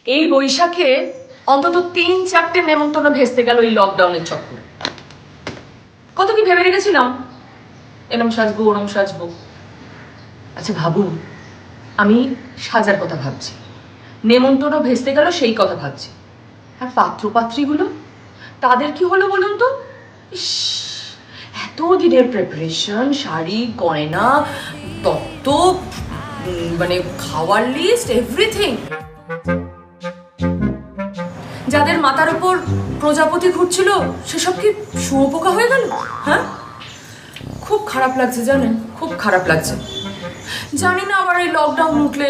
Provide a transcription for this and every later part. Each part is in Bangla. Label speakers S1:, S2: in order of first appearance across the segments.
S1: এই বৈশাখে অন্তত 3-4টে নেমন্তন্ন ভেস্তে গেল এই লকডাউনের চক্করে। কত কি ভেবে রেখেছিলাম, এরম সাজবো ওরম সাজবো। আচ্ছা ভাবুন, আমি সাজার কথা ভাবছি, নেমন্তন্ন ভেস্তে গেল সেই কথা ভাবছি, আর পাত্রপাত্রীগুলো তাদের কি হলো বলুন তো? ইস, এত দিনের প্রিপারেশন, শাড়ি গয়না তত্ত্ব, মানে খাওয়ার লিস্ট, এভরিথিং। যাদের মাথার উপর প্রজাপতি ঘুরছিল সেসব কি শুয়োপোকা হয়ে গেল? হ্যাঁ, খুব খারাপ লাগছে জানেন, খুব খারাপ লাগছে। জানি না আবার এই লকডাউন উঠলে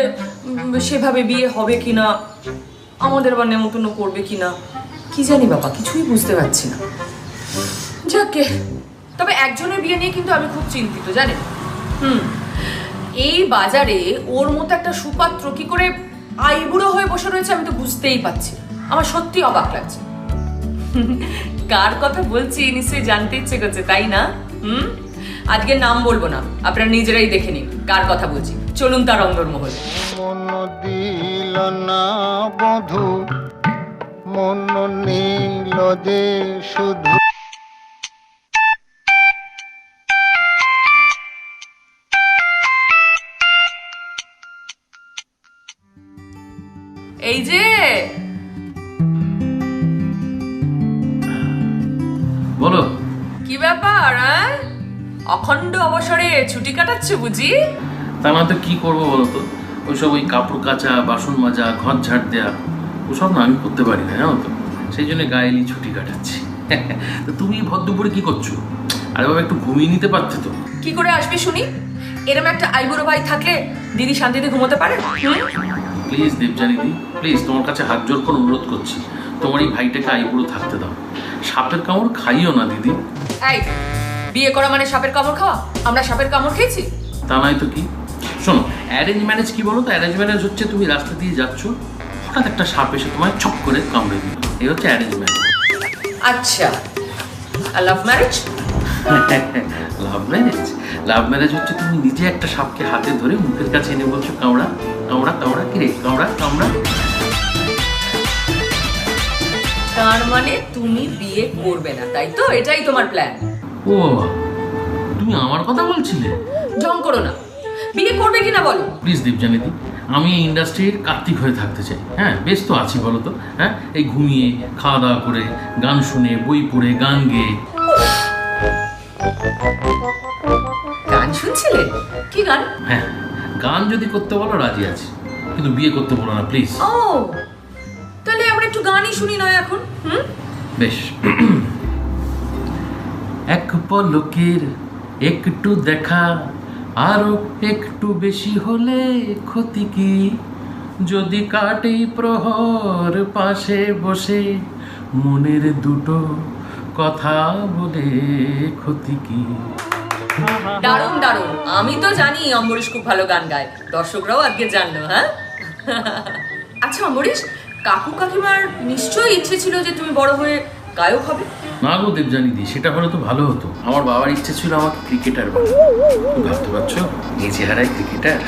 S1: সেভাবে বিয়ে হবে কিনা, আমাদের আবার নেমন্তন্ন করবে কিনা, কি জানি বাবা, কিছুই বুঝতে পারছি না। যাকে, তবে একজনের বিয়ে নিয়ে কিন্তু আমি খুব চিন্তিত জানেন। এই বাজারে ওর মতো একটা সুপাত্র কি করে আইবুড়ো হয়ে বসে রয়েছে আমি তো বুঝতেই পারছি। আমার সত্যি অবাক লাগছে। কার কথা বলছি নিশ্চয়ই জানতে ইচ্ছে করছে, তাই না? আজকে নাম বলবো না, আপনারা নিজেরাই দেখে নিন কার কথা বলছি। চলুন তার অন্দরমহল।
S2: মন দিল না বধু, মন নীল যে শুধু।
S1: এই যে
S3: বলো।
S1: কি ব্যাপার, অখণ্ড অবসরে ছুটি কাটাচ্ছে বুঝি?
S3: তা না তো কি করবো বলো তো, ওইসব ওই কাপড় কাচা, বাসন মাজা, ঘর ঝাড় দেয়া, ওসব না আমি করতে পারি না জানো তো, সেই জন্য গায়েলি ছুটি কাটাচ্ছি। তো তুমি ভদ্রপুরে কি করছো? আরে বাবা একটু ঘুমিয়ে নিতে পারতে তো।
S1: কি করে আসবি শুনি? এরম একটা আইবুড়ো ভাই থাকলে দিদি শান্তিতে ঘুমোতে পারে?
S3: প্লিজ দেবজানি দি, প্লিজ তোমার কাছে হাত জোর করে অনুরোধ করছি, তোমার এই ভাইটাকে আইবুড়ো থাকতে দাও। সাপের কামড় খাইও না দিদি।
S1: এই, বিয়ে করা মানে সাপের কামড় খাওয়া? আমরা সাপের কামড় খেয়েছি?
S3: তা নয় তো কি। শোনো, অ্যারেঞ্জ ম্যারেজ কি বলো তো? অ্যারেঞ্জ ম্যারেজ হচ্ছে তুমি রাস্তা দিয়ে যাচ্ছ, হঠাৎ একটা সাপ এসে তোমায় ছপ করে কামড়ে দিল, এই হচ্ছে অ্যারেঞ্জ ম্যারেজ।
S1: আচ্ছা, আর love marriage?
S3: Love marriage, love marriage হচ্ছে তুমি নিজে একটা সাপকে হাতে ধরে মুখের কাছে এনে বলছো কামড়া কামড়া কামড়া, কি রে কামড়া কামড়া।
S1: তার মানে তুমি বিয়ে করবে না, তাই তো? এটাই তোমার প্ল্যান?
S3: ও, তুমি আমার কথা বলছিলে?
S1: ঢং করো না, বিয়ে করবে কিনা বলো।
S3: প্লিজ দীপজানিদি, আমি এই ইন্ডাস্ট্রির কার্তিক হয়ে থাকতে চাই। হ্যাঁ, বেশ তো আছি বলো তো। হ্যাঁ, এই ঘুমিয়ে খাওয়া দাওয়া করে, গান শুনে, বই পড়ে, গান গেয়ে।
S1: গান শুনছিলে? কি গান?
S3: হ্যাঁ, গান যদি করতে বলো রাজি আছি, কিন্তু বিয়ে করতে বলো না প্লিজ।
S1: ও, তাহলে আমরা একটু গানই শুনি নয় এখন?
S3: বেশ। এক পলকের একটু দেখা, আরো একটু বেশি হলে ক্ষতি কি? যদি কাটেই প্রহর পাশে বসে, মনের দুটো কথা বলে ক্ষতি কি?
S1: দারুণ দারুণ, আমি তো জানি অম্বরীশ খুব ভালো গান গায়, দর্শকরাও আজকে জানলো। হ্যাঁ, আচ্ছা অম্বরীশ, কাকু কাকিমার নিশ্চয়ই ইচ্ছে ছিল যে তুমি বড় হয়ে গায়ক হবে?
S3: না গো দেবজানিদি, সেটা হলে তো ভালো হতো। আমার বাবার ইচ্ছে ছিল আমাকে ক্রিকেটার বানানো। তুমি ভাবতে পারছো এই চেহারায় ক্রিকেটার?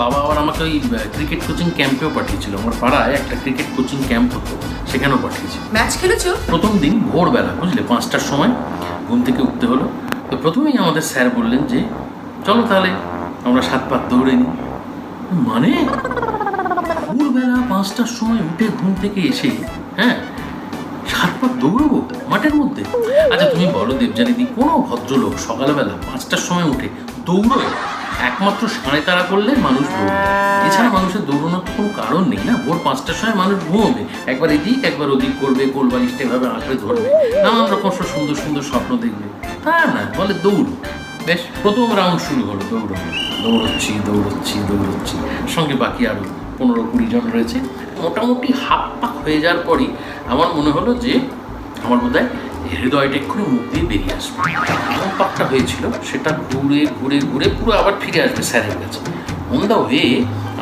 S3: বাবা আবার আমাকে ওই ক্রিকেট কোচিং ক্যাম্পেও পাঠিয়েছিল। আমার পাড়ায় একটা ক্রিকেট কোচিং ক্যাম্প হতো, সেখানেও পাঠিয়েছিল।
S1: ম্যাচ খেলেছো?
S3: প্রথম দিন ভোরবেলা, বুঝলে, 5টার সময় ঘুম থেকে উঠতে হলো। তো প্রথমেই আমাদের স্যার বললেন যে চলো তাহলে আমরা 7 পাক দৌড়ে নিই। মানে ভোরবেলা 5টার সময় উঠে ঘুম থেকে এসে, হ্যাঁ, 7 পাক দৌড়বো মাঠের মধ্যে? আচ্ছা তুমি বলো দেবজানিদি, কোনো ভদ্রলোক সকালবেলা 5টার সময় উঠে দৌড়োয়? একমাত্র সাড়ে তারা করলে মানুষ দৌড়বে, এছাড়া মানুষের দৌড়ানোর তো কোনো কারণ নেই না। ভোর 5টার সময় মানুষ ঘুমোবে, একবার এদিক একবার ওদিক করবে, গোলবালিশটা এভাবে আঁকড়ে ধরবে, নানান রকম সুন্দর সুন্দর স্বপ্ন দেখবে। তা না, বলে দৌড়। বেশ, প্রথম রাউন্ড শুরু হলো, দৌড়চ্ছি দৌড়চ্ছি দৌড়চ্ছি, সঙ্গে বাকি আরও 15-20 জন রয়েছে। মোটামুটি হাফ পাক হয়ে যাওয়ার পরই আমার মনে হলো যে আমার বোধহয় হৃদয়টা এক্ষুনি মুখ দিয়ে বেরিয়ে আসবে। প্রথম পাকটা হয়েছিল সেটা ঘুরে ঘুরে ঘুরে পুরো আবার ফিরে আসবে স্যারের কাছে। অন দ্য ওয়ে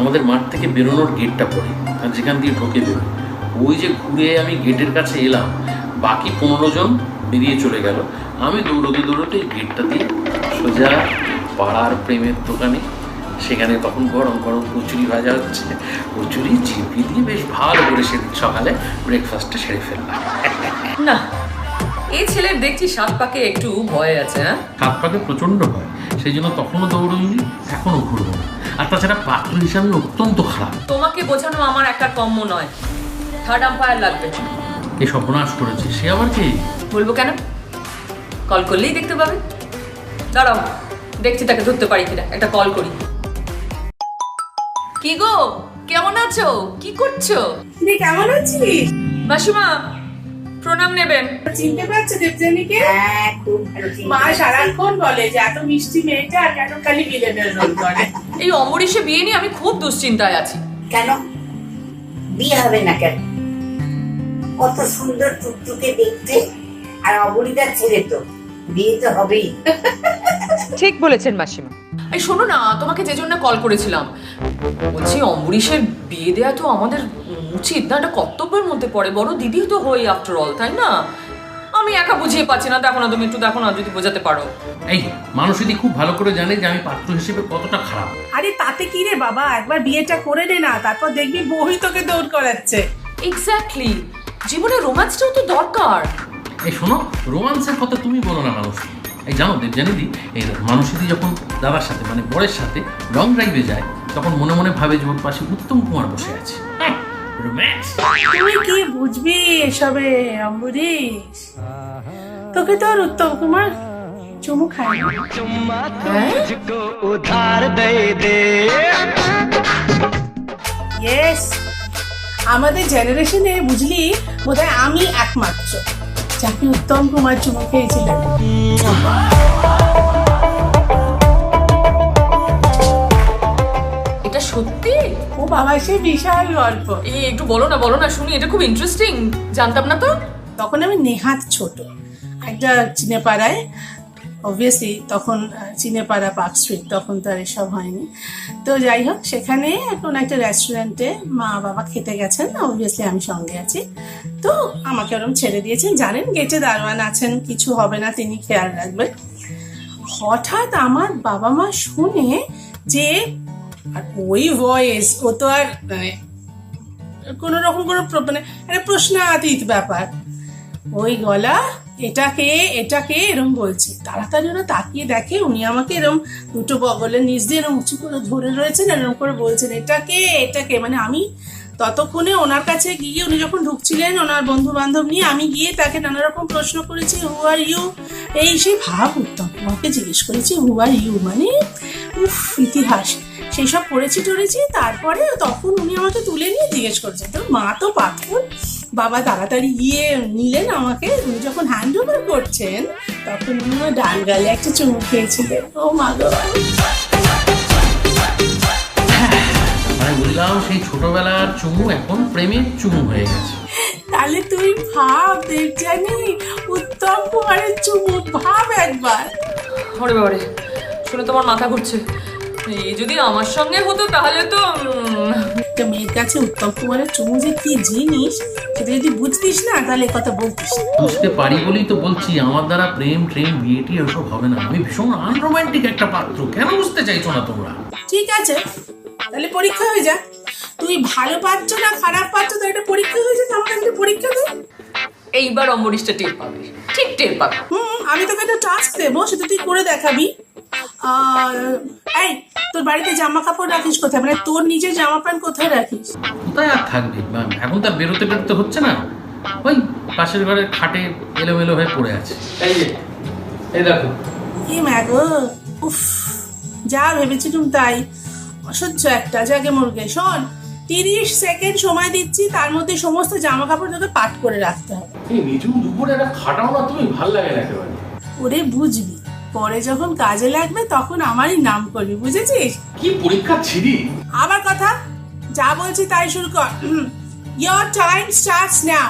S3: আমাদের মাঠ থেকে বেরোনোর গেটটা পড়ে, আর যেখান দিয়ে ঢোকে বেরোয়, ওই যে ঘুরে আমি গেটের কাছে এলাম, বাকি 15 জন বেরিয়ে চলে গেল। আমি দৌড়তে দৌড়তে গেটটা দিয়ে সোজা পাড়ার প্রেমের দোকানে সেখানে তখন গরম গরম কচুরি ভাজা হচ্ছে, কচুরি চিপি দিয়ে বেশ ভালো করে সেদিন সকালে ব্রেকফাস্টটা সেরে ফেললাম।
S1: না, এই ছেলের দেখছি সাত পাকে একটু ভয় আছে। হ্যাঁ,
S3: হাত পাকে প্রচণ্ড ভয়, সেই জন্য তখনও দৌড়ইনি, এখনও ঘুরবো না। আর তাছাড়া পাত্র হিসাবে অত্যন্ত খারাপ।
S1: তোমাকে বোঝানো আমার একটা কম্য নয়, থার্ড আম্পায়ার লাগবে।
S3: এই সর্বনাশ করেছে সে আবার কি?
S1: বলবো কেন, কল করলেই দেখতে পাবে। দাঁড়াও, দেখছি তাকে ধরতে পারি কিনা, একটা কল করি। কি গো, কেমন আছো? কি করছো?
S4: তুই কেমন আছিস?
S1: মাসিমা, প্রণাম নেবেন।
S4: চিনতে পারছো দেবযানীকে?
S5: হ্যাঁ, খুব ভালো চিন্তা
S4: মা
S5: করছি।
S4: সারাক্ষণ বলে যে এত মিষ্টি মেয়েটা কেন খালি বিলেনের রোল করে।
S1: এই অমরিশে বিয়ে নিয়ে আমি খুব দুশ্চিন্তায় আছি।
S5: কেন বিয়ে হবে না কেন? কত সুন্দর টুকটুকে দেখতে, আর অবনীতার ছেলে তো, বিয়ে তো হবেই।
S1: ঠিক বলেছেন মাসিমা। এই শোনো না, তোমাকে যে জন্য কল করেছিলাম, বলছি অম্বরীশের বিয়ে দেয়া তো আমাদের উচিত না, একটা কর্তব্যের মধ্যে পড়ে। বড় দিদিও তো হই আফটার অল, তাই না? আমি একা বুঝিয়ে পাচ্ছি না, দেখো না তুমি একটু দেখো না, যদি বোঝাতে পারো।
S3: এই মানুষ যদি খুব ভালো করে জানে যে আমি পাত্র হিসেবে কতটা খারাপ।
S4: আরে তাতে কি রে বাবা, একবার বিয়েটা করে নে না, তারপর দেখবি বউই তোকে দৌড় করাচ্ছে।
S1: এক্স্যাক্টলি, জীবনে রোম্যান্সটাও তো দরকার।
S3: এই শোনো, রোমান্সের কথা তুমি বলো না মানুষ। এই জানো দেবযানীদি, এই মানুষদি যখন দাদার সাথে মানে বরের সাথে লং ড্রাইভে যায়, তখন মনে মনে ভাবে যে ওর পাশে উত্তম কুমার বসে আছে। রোম্যান্স।
S4: তুই কি বুঝবি এসবে অম্বরীশ? তোকে তো আর উত্তম কুমার চুমু খায় না। ইয়েস, আমাদের জেনারেশনে বুঝলি বোধহয় আমি একমাত্র যাকে উত্তম কুমার চুমু খেয়েছিলেন।
S1: এটা সত্যি?
S4: ও বাবা, সে বিশাল গল্প।
S1: এই একটু বলো না শুনি, এটা খুব ইন্টারেস্টিং, জানতাম না তো।
S4: তখন আমি নেহাত ছোট, একটা চিনেপাড়ায়, অবভিয়াসলি তখন চিনেপাড়া পার্ক স্ট্রিট, তখন তো আর এসব হয়নি। তো যাই হোক, সেখানে এখন একটা রেস্টুরেন্টে মা বাবা খেতে গেছেন, অবভিয়াসলি আমি সঙ্গে আছি। তো আমাকে ওরকম ছেড়ে দিয়েছেন, জানেন গেটে দারোয়ান আছেন, কিছু হবে না, তিনি খেয়াল রাখবেন। হঠাৎ আমার বাবা মা শুনে যে, আর ওই ভয়েস, ও তো আর মানে কোনো রকম কোনো মানে একটা প্রশ্নাতীত ব্যাপার, ওই গলা, এটাকে এরম বলছে। তাড়াতাড়ি ওরা তাকিয়ে দেখে, উনি আমাকে এরম দুটো বগলের নিচ দিয়ে এরম উঁচু করে ধরে রয়েছেন, এরম করে বলছেন এটাকে। মানে আমি ততক্ষণে ওনার কাছে গিয়ে, উনি যখন ঢুকছিলেন ওনার বন্ধু বান্ধব নিয়ে, আমি গিয়ে তাকে নানা রকম প্রশ্ন করেছি, হু আর ইউ, এই সেই ভাব, উত্তম কুমারকে জিজ্ঞেস করেছি হু আর ইউ, মানে উফ, ইতিহাস সেই সব পড়েছি টড়েছি। তারপরে তখন উনি আমাকে তুলে নিয়ে জিজ্ঞেস করছেন, তো মা তো পাথর, বাবা তাড়াতাড়ি গিয়ে নিলেন আমাকে। উনি যখন হ্যান্ড ওভার করছেন, তখন উনি আমার ডান গালে একটা চুমু খেয়েছিলেন। ও মা গো,
S3: মানে বুঝলাম সেই ছোটবেলার চুমু এখন প্রেমের চুমু হয়ে গেছে।
S4: তাহলে তুই ভাব দেবযানী, উত্তম কুমারের চুমু, ভাব একবার।
S1: ওরে বাবারে, শুনে তোমার মাথা ঘুরছে। এই যদি আমার সঙ্গে হতো তাহলে তো
S4: একটা মেয়ের কাছে উত্তম কুমারের চুমু যে কি জিনিস, সেটা যদি বুঝতিস না তাহলে কথা বলতিস না।
S3: বুঝতে পারি বলেই তো বলছি, আমার দ্বারা প্রেম বিয়েটি ওসব হবে না। আমি ভীষণ আনরোম্যান্টিক একটা পাত্র, কেন বুঝতে চাইছো না তোমরা?
S4: ঠিক আছে, তাহলে পরীক্ষা হয়ে যাক, তুই ভালো পাচ্ছ না খারাপ পাচ্ছ, তো একটা পরীক্ষা হয়ে যাক, আমাকে একটা পরীক্ষা দে।
S1: এইবার অম্বরীশটা টের পাবে, ঠিক টের পাবে।
S4: আমি তোকে একটা টাস্ক দেবো, সেটা তুই করে দেখাবি। এই, তোর বাড়িতে জামা কাপড় রাখিস কোথায়, মানে তোর নিজের জামা প্যান্ট কোথায় রাখিস?
S3: কোথায় আর থাকবে, এখন তার বেরোতে হচ্ছে না, ওই পাশের ঘরের খাটে এলোমেলো হয়ে পড়ে আছে। এই যে, এই দেখো।
S4: কি ম্যাগো, উফ, যা ভেবেছিলুম তাই, অসহ্য একটা জাগে মুরগে। শোন, 30 সেকেন্ড সময় দিচ্ছি, তার মধ্যে সমস্ত জামা কাপড় তোকে পাট করে রাখতে হবে।
S3: এই নিজুম দুপুরে একটা খাটাও না তুমি, ভাল লাগে না একেবারে।
S4: ওরে বুঝবি, পরে যখন কাজে লাগবে তখন আমারই নাম করবি, বুঝেছিস?
S3: কি পরীক্ষা ছিড়ি।
S4: আবার কথা, যা বলছি তাই শুরু কর। Your time starts now.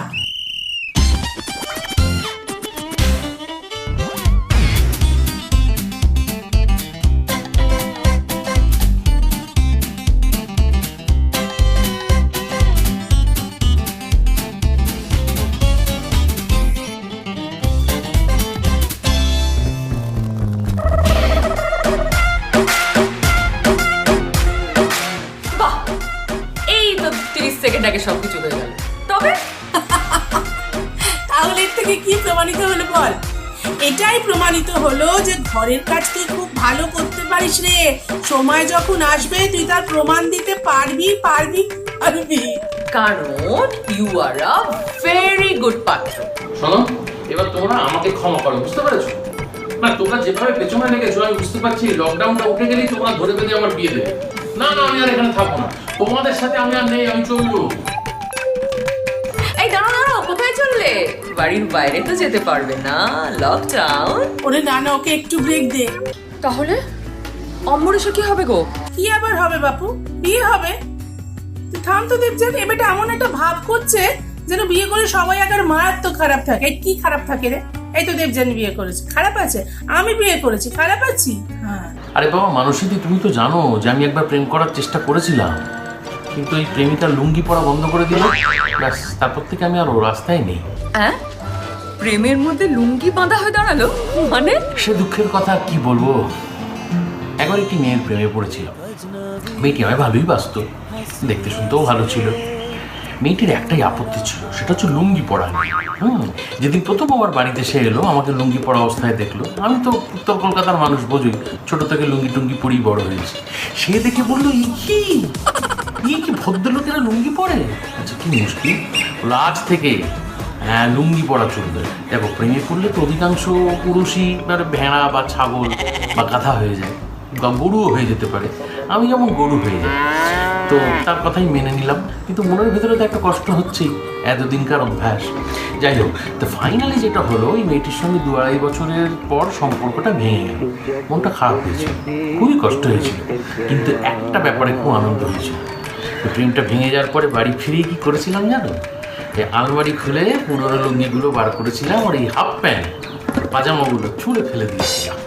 S4: এটাই প্রমাণিত হলো যে ঘরের কাজ তুই খুব ভালো করতে পারিস রে। সময় যখন আসবে তুই তার প্রমাণ দিতে পারবি পারবি পারবি।
S1: কারণ you are a very good পাত্র।
S3: শোনো, এবার তোমরা আমাকে ক্ষমা করো, বুঝতে পেরেছো? না, তোমরা যেভাবে পেছনে লেগেছো আমি বুঝতে পারছি লকডাউনটা উঠে গেলেই তোমরা ধরে বেঁধে আমার বিয়ে দেবে। না না, আমি আর এখানে থাকবো না, তোমাদের সাথে আমি আর নেই, আমি চলবো।
S1: এই দাঁড়াও দাঁড়াও, কোথায় চললে? বাড়ির বাইরে তো যেতে পারবে না, লকডাউন।
S4: ওরে না না, ওকে একটু ব্রেক দে।
S1: তাহলে অম্বরীশা কি হবে গো?
S4: কি আবার হবে বাপু, বিয়ে হবে। তুই থাম তো দেবযানী, এবারটা এমন একটা ভাব করছে যেন বিয়ে করে সবাই আগে মারাত্মক খারাপ থাকে। এই কি খারাপ থাকে রে? এই তো দেবযানী বিয়ে করেছে, খারাপ আছে? আমি বিয়ে করেছি, খারাপ আছি? হ্যাঁ।
S3: আরে বাবা মানসীদি, তুমি তো জানো যে আমি একবার প্রেম করার চেষ্টা করেছিলাম, কিন্তু এই প্রেমিকা লুঙ্গি পরা বন্ধ করে দিল, ব্যাস তারপর থেকে আমি আর ও রাস্তায় নেই।
S1: হ্যাঁ, প্রেমের মধ্যে লুঙ্গি বাঁধা হয়ে দাঁড়ালো মানে?
S3: সে দুঃখের কথা কি বলবো। একবার একটি মেয়ের প্রেমে পড়েছিল। মেয়েটি আমায় ভালোই বাসত, দেখতে শুনতেও ভালো ছিল। মেয়েটির একটাই আপত্তি ছিল, সেটা হচ্ছে লুঙ্গি পরা নিয়ে। যেদিন প্রথম আমার বাড়িতে সে এলো, আমাকে লুঙ্গি পরা অবস্থায় দেখলো। আমি তো উত্তর কলকাতার মানুষ, বোঝই, ছোট থেকে লুঙ্গি টুঙ্গি পরেই বড় হয়েছে। সে দেখে বললো, এই কি ভদ্রলোকেরা লুঙ্গি পরে? আচ্ছা কি মুশকিল, বললো আজ থেকে হ্যাঁ লুঙ্গি পরা চলবে। দেখো, প্রেমে পড়লে তো অধিকাংশ পুরুষই মানে ভেড়া বা ছাগল বা গাধা হয়ে যায়, বা গরুও হয়ে যেতে পারে। আমি যেমন গরু হয়ে যাই, তো তার কথাই মেনে নিলাম। কিন্তু মনের ভেতরে তো একটা কষ্ট হচ্ছেই, এতদিনকার অভ্যাস। যাই হোক, তো ফাইনালি যেটা হলো, ওই মেয়েটির সঙ্গে 2-2.5 বছরের পর সম্পর্কটা ভেঙে গেল। মনটা খারাপ হয়েছিল, খুবই কষ্ট হয়েছিল, কিন্তু একটা ব্যাপারে খুব আনন্দ হয়েছিল। তো প্রেমটা ভেঙে যাওয়ার পরে বাড়ি ফিরিয়ে কি করেছিলাম জানো? এই আলমারি খুলে পুরোনো লুঙ্গিগুলো বার করেছিলাম, আর এই হাফ প্যান্ট পাজামাগুলো ছুঁড়ে ফেলে দিয়েছিলাম।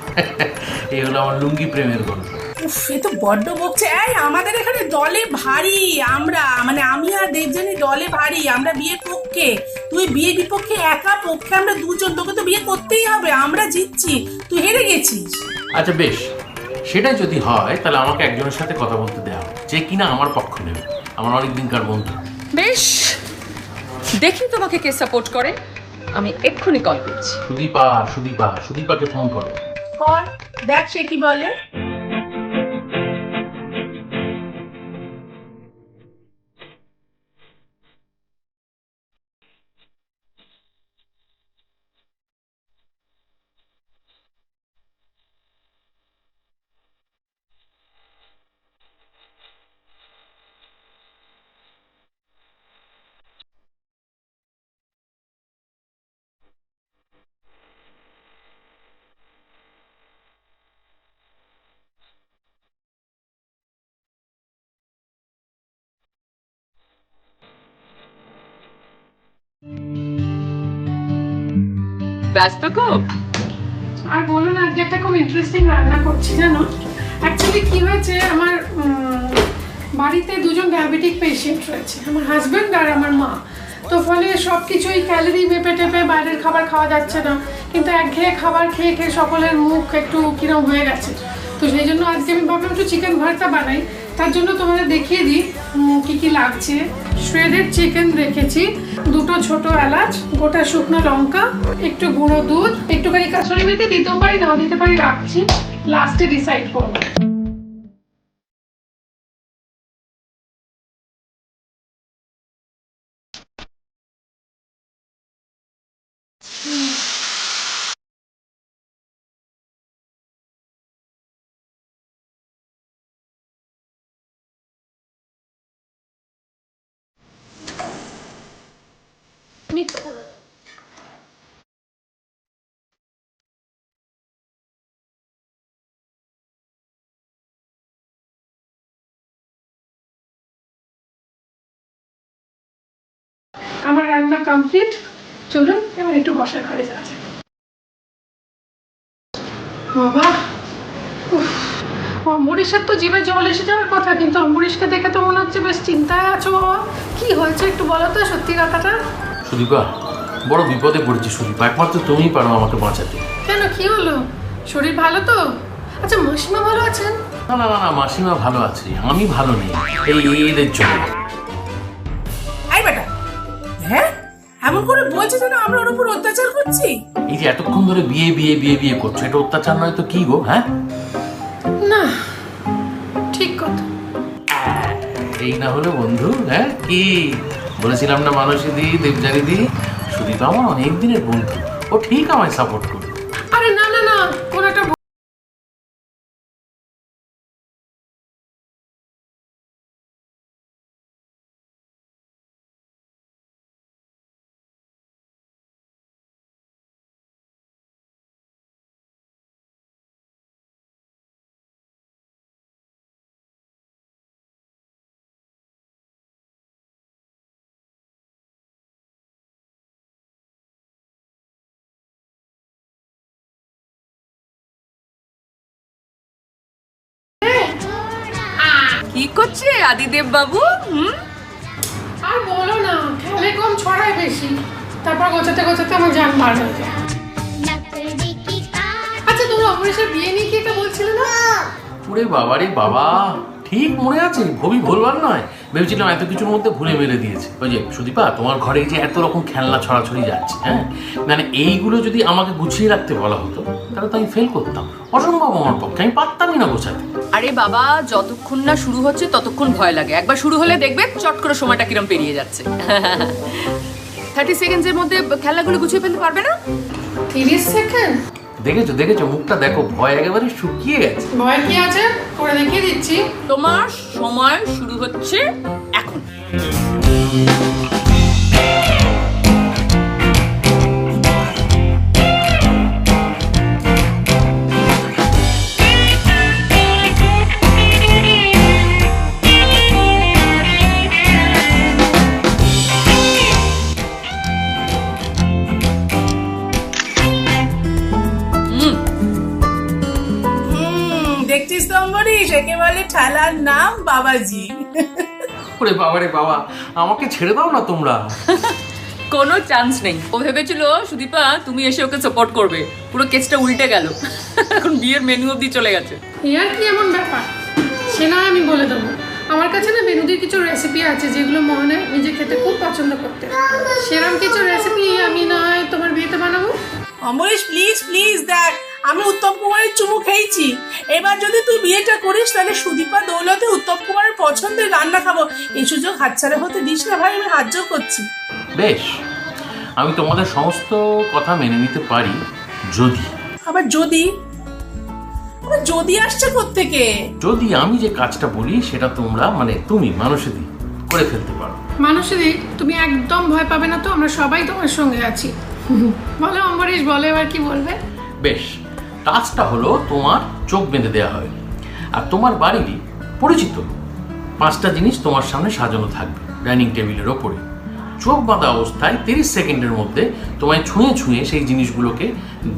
S3: এই হলো আমার লুঙ্গি প্রেমের গল্প।
S4: উফ, এ তো বড্ড বকছে। এই আমাদের এখানে দলে ভারী, আমরা মানে আমি আর দেবযানী দলে ভারী, আমরা বিয়ের পক্ষে। তুই বিয়ে বিপক্ষে একা পক্ষে, আমরা দুজন। তোকে তো বিয়ে করতেই হবে, আমরা জিতছি, তুই হেরে গেছিস।
S3: আচ্ছা বেশ, সেটাই যদি হয় তাহলে আমাকে একজনের সাথে কথা বলতে দেওয়া, যে কিনা আমার পক্ষ নেবে, আমার অনেক দিনকার বন্ধু।
S1: বেশ, দেখি তোমাকে কে সাপোর্ট করে। আমি এক্ষুনি কল করছি।
S3: সুদীপাকে ফোন করো।
S4: কর, দেখ সে কি বলে।
S1: ব্যস্ত খুব?
S6: আর বলো না, আজকে একটা খুব ইন্টারেস্টিং রান্না করছি জানো। অ্যাকচুয়ালি কি হয়েছে, আমার বাড়িতে দুজন ডায়াবেটিক পেশেন্ট রয়েছে, আমার হাজবেন্ড আর আমার মা। তো ফলে সব কিছুই ক্যালোরি মেপে টেপে বাইরের খাবার খাওয়া যাচ্ছে না, কিন্তু একঘেয়ে খাবার খেয়ে খেয়ে সকলের মুখ একটু কিরম হয়ে গেছে। তো সেই জন্য আজকে আমি ভাবলাম একটু চিকেন ভর্তা বানাই। তার জন্য তোমাদের দেখিয়ে দিই কি কি লাগছে। শ্রেডেড চিকেন রেখেছি, 2 ছোট এলাচ, গোটা শুকনো লঙ্কা, একটু গুঁড়ো দুধ, একটুখানি কাসুরি মেথি, দিতেও পারি নাও দিতে পারি, রাখছি, লাস্টে ডিসাইড করবো। আমার রান্না কমপ্লিট, চলুন এবার একটু বসার ঘরে যাওয়া যাক। বাবা, অম্বরীশের তো জিভে জল এসে যাওয়ার কথা, কিন্তু অম্বরীশকে দেখে তো মনে হচ্ছে বেশ চিন্তায় আছো বাবা। কি হয়েছে একটু বলো তো সত্যি কথাটা।
S3: সুদীপা, বড় বিপদে পড়েছি সুদীপা, একমাত্র তুমিই পারো আমাকে বাঁচাতে।
S6: কেন, কি হলো? শরীর ভালো তো? আচ্ছা, মাসিমা ভালো আছেন?
S3: না না না না, মাসিমা ভালো আছে, আমি ভালো নেই। এই এদের জন্য।
S4: এই বেটা, হ্যাঁ এমন করে বলছে যেন আমরা ওর উপর অত্যাচার করছি।
S3: এই যে এতক্ষণ ধরে বিয়ে বিয়ে বিয়ে বিয়ে করছো, এটা অত্যাচার নয় তো কি গো? হ্যাঁ,
S6: না ঠিক কথা।
S3: এই না হলো বন্ধু। হ্যাঁ, কি বলেছিলাম না, মানসী দি, দেবযানী দি, সুদীপ আমার অনেক দিনের বন্ধু, ও ঠিক আমায় সাপোর্ট করবে।
S6: আরে না না না, ওর একটা
S1: কি করছে আদিদেব বাবু?
S6: আর বলো না, খেলে কম ছড়ায় বেশি, তারপর গোছাতে গোছাতে আমার জান বার হয়ে যায়। আচ্ছা, তুমি অমরেশের বিয়ে নিয়ে কি এটা বলছিলে না?
S3: ওরে বাবা রে বাবা, ঠিক মনে আছে, ভবি ভুলবার নয়। ভেবেছিলাম এত কিছুর মধ্যে ভুলে মেরে দিয়েছে। ওই যে সুদীপা, তোমার ঘরে যে এত রকম খেলনা ছড়াছড়ি যাচ্ছে, হ্যাঁ, মানে এইগুলো যদি আমাকে গুছিয়ে রাখতে বলা হতো তাহলে তো আমি ফেল করতাম, অসম্ভব আমার পক্ষে, আমি পারতামই না গোছাতে।
S1: আরে বাবা, যতক্ষণ না শুরু হচ্ছে ততক্ষণ ভয় লাগে, একবার শুরু হলে দেখবে চট করে সময়টা কিরম পেরিয়ে যাচ্ছে। 30 সেকেন্ডের মধ্যে খেলনাগুলো গুছিয়ে ফেলতে পারবে না?
S6: 30 সেকেন্ড?
S3: দেখেছো দেখেছো, মুখটা দেখো, ভয় একেবারে শুকিয়ে গেছে।
S6: ভয় কি আছে, করে দেখিয়ে দিচ্ছি।
S1: তোমার সময় শুরু হচ্ছে এখন।
S4: দেখছিস তো অম্বরীশ, একে বলে ঠেলার নাম বাবাজি।
S3: ওরে বাবা রে বাবা, আমাকে ছেড়ে দাও না তোমরা।
S1: কোনো চান্স নেই। ও ভেবেছিল সুদীপা তুমি এসে ওকে সাপোর্ট করবে, পুরো কেসটা উল্টে গেল। এখন বিয়ের মেনু অবধি চলে গেছে।
S6: ইয়ার কি এমন ব্যাপার, সে নয় আমি বলে দেবো। আমার কাছে না বেনুদির কিছু রেসিপি আছে যেগুলো মনে নিজে খেতে খুব পছন্দ করতে। সেরকম কিছু রেসিপি আমি না হয় তোমার বিয়েতে বানাবো।
S4: অম্বরীশ প্লিজ প্লিজ দেখ, আমি উত্তম কুমারের চুমু খেয়েছি, এবার যদি তুই বিয়েটা করিস তাহলে সুদীপা দৌলতে উত্তম কুমারের পছন্দের রান্না খাবো। এই সুযোগ হাতছাড়া হতে দিস না ভাই, আমি হাত জোর করছি।
S3: বেশ, আমি তোমাদের সমস্ত কথা মেনে নিতে পারি, যদি
S4: আবার যদি যদি আসছে কোত্থেকে?
S3: যদি আমি যে কাজটা বলি সেটা তোমরা, মানে তুমি মানসী করে ফেলতে পারো।
S6: মানুষেরই, তুমি একদম ভয় পাবে না তো, আমরা সবাই তোমার সঙ্গে আছি। বলো অম্বরীশ, বলো এবার কি বলবে।
S3: বেশ, টাস্কটা হলো তোমার চোখ বেঁধে দেওয়া হয়, আর তোমার বাড়িরই পরিচিত 5টা জিনিস তোমার সামনে সাজানো থাকবে ডাইনিং টেবিলের ওপরে। চোখ বাঁধা অবস্থায় 30 সেকেন্ডের মধ্যে তোমায় ছুঁয়ে ছুঁয়ে সেই জিনিসগুলোকে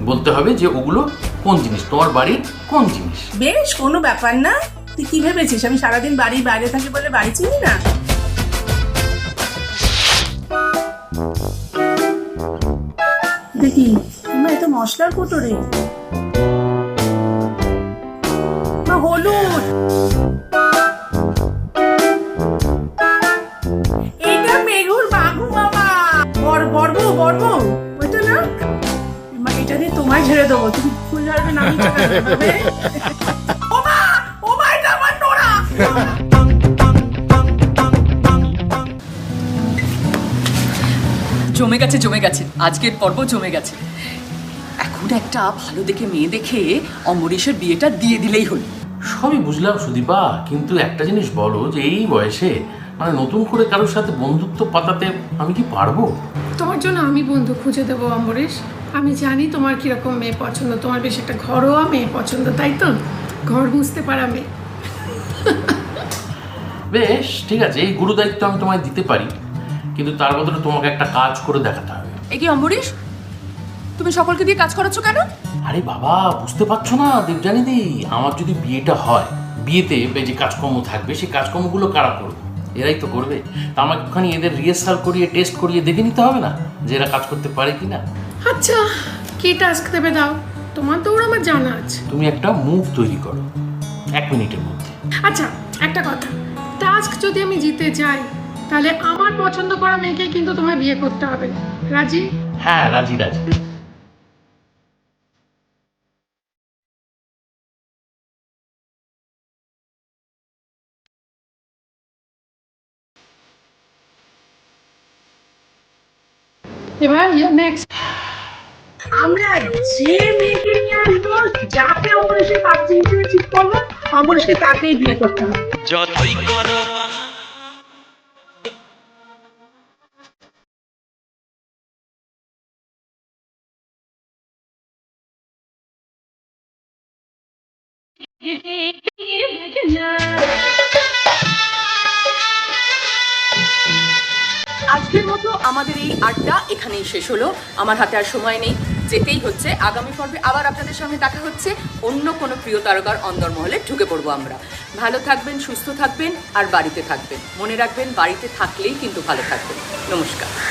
S3: বলতে হবে যে ওগুলো কোন জিনিস, তোমার বাড়ির কোন জিনিস।
S4: বেশ, কোনো ব্যাপার না। তুই কি ভেবেছিস আমি সারাদিন বাড়ির বাইরে থাকি বলে বাড়ি চিনি না? দেখি তোমার এত মশলার কোটো রে, হলুদ, এটা মেঘুর বাঘু বাবা, বর্ব বর্ব, ওইটা না, এটা দিয়ে তোমায় ঝেড়ে দেবো, তুমি ফুল ঝাড়বে না আমি ঝাড়বে। ও মা, এটা আমার নোরা।
S1: জমে গেছে জমে গেছে, আজকের পর্ব জমে গেছে। এখন একটা ভালো দেখে মেয়ে দেখে অমরেশের বিয়েটা দিয়ে দিলেই হলো।
S3: সবই বুঝলাম সুদীপা, কিন্তু একটা জিনিস বলো, যে এই বয়সে মানে নতুন করে কারোর সাথে বন্ধুত্ব পাতাতে আমি কি পারবো?
S6: তোমার জন্য আমি বন্ধু খুঁজে দেবো অম্বরীশ। আমি জানি তোমার কিরকম মেয়ে পছন্দ, তোমার বেশ একটা ঘরোয়া মেয়ে পছন্দ, তাই তো? ঘর বুঝতে পারা মেয়ে।
S3: বেশ ঠিক আছে, এই গুরু দায়িত্ব আমি তোমায় দিতে পারি, কিন্তু তার বদলে তোমাকে একটা কাজ করে দেখাতে হবে।
S1: এ কি অম্বরীশ, তুমি সকলকে দিয়ে কাজ করাচ্ছ কেন?
S3: আরে বাবা, বুঝতে পারছো না দেবযানী দি, আমার যদি বিয়েটা হয়, বিয়েতে যে কাজকর্ম থাকবে সেই কাজকর্মগুলো কারা করবে? এরাই তো করবে। তা আমাকে একটুখানি এদের রিহার্সাল করিয়ে টেস্ট করিয়ে দেখে নিতে হবে না যে এরা কাজ করতে পারে কিনা?
S6: আচ্ছা, কি টাস্ক দেবে দাও, তোমার তো ওর আমার জানা আছে।
S3: তুমি একটা মুভ তৈরি করো 1 মিনিটের মধ্যে।
S6: আচ্ছা, একটা কথা, টাস্ক যদি আমি জিতে যাই তাহলে আমার পছন্দ করা মেয়েকে কিন্তু তোমায় বিয়ে করতে হবে। রাজি?
S3: হ্যাঁ, রাজি রাজি।
S6: এবার নেক্সট,
S4: আমরা যে মেয়েকে নিয়ে আসবো, যাকে অমরেশের পাত্রী হিসেবে ঠিক করবো, অমরেশকে তাকেই বিয়ে করতে হবে।
S1: আজকের মতো আমাদের এই আড্ডা এখানেই শেষ হলো। আমার হাতে আর সময় নেই, যেতেই হচ্ছে। আগামী পর্বে আবার আপনাদের সঙ্গে দেখা হচ্ছে, অন্য কোনো প্রিয় তারকার অন্দরমহলে ঢুকে পড়বো আমরা। ভালো থাকবেন, সুস্থ থাকবেন আর বাড়িতে থাকবেন। মনে রাখবেন, বাড়িতে থাকলেই কিন্তু ভালো থাকবেন। নমস্কার।